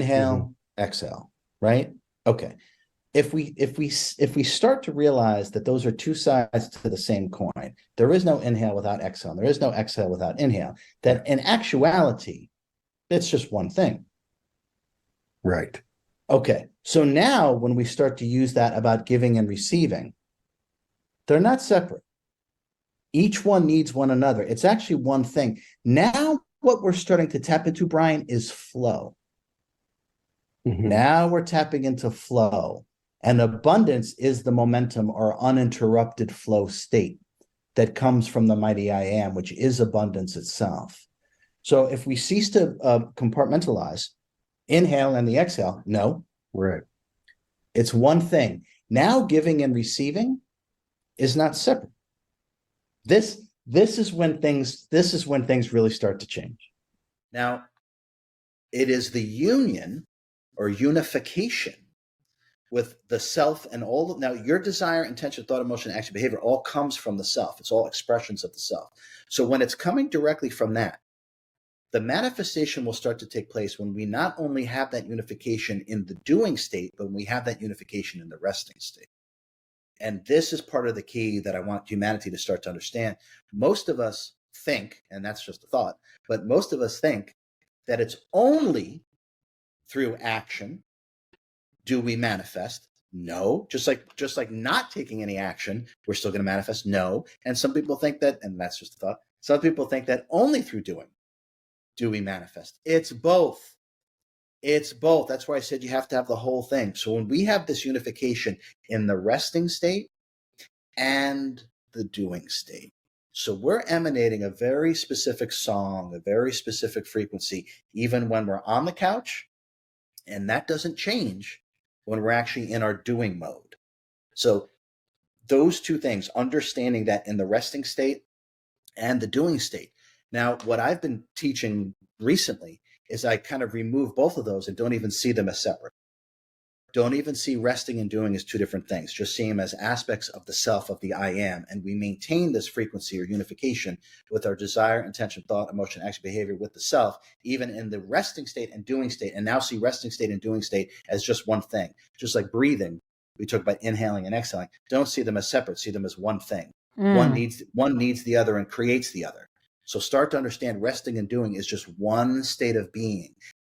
Inhale, exhale, right? Okay. If we start to realize that those are two sides to the same coin, there is no inhale without exhale, there is no exhale without inhale, that in actuality, it's just one thing. Right. Okay. So now when we start to use that about giving and receiving, they're not separate. Each one needs one another. It's actually one thing. Now, what we're starting to tap into, Brian, is flow. Now we're tapping into flow. And abundance is the momentum or uninterrupted flow state that comes from the mighty I am, which is abundance itself. So if we cease to compartmentalize, inhale and the exhale, no, Right. it's one thing. Now giving and receiving is not separate. This is when things really start to change. Now, it is the union or unification with the self and all of, now your desire, intention, thought, emotion, action, behavior all comes from the self. It's all expressions of the self. So when it's coming directly from that, the manifestation will start to take place when we not only have that unification in the doing state, but when we have that unification in the resting state. And this is part of the key that I want humanity to start to understand. Most of us think, and that's just a thought, but most of us think that it's only through action do we manifest. No, just like not taking any action, we're still going to manifest. No. And some people think that, and that's just a thought, some people think that only through doing do we manifest. It's both. It's both. That's why I said you have to have the whole thing. So when we have this unification in the resting state and the doing state, so we're emanating a very specific song, a very specific frequency, even when we're on the couch, and that doesn't change when we're actually in our doing mode. So those two things, understanding that in the resting state and the doing state. Now, what I've been teaching recently is I kind of remove both of those and don't even see them as separate. Don't even see resting and doing as two different things. Just see them as aspects of the self, of the I am. And we maintain this frequency or unification with our desire, intention, thought, emotion, action, behavior with the self, even in the resting state and doing state. And now see resting state and doing state as just one thing. Just like breathing, we talk about inhaling and exhaling. Don't see them as separate. See them as one thing. One needs the other and creates the other. So start to understand resting and doing is just one state of being.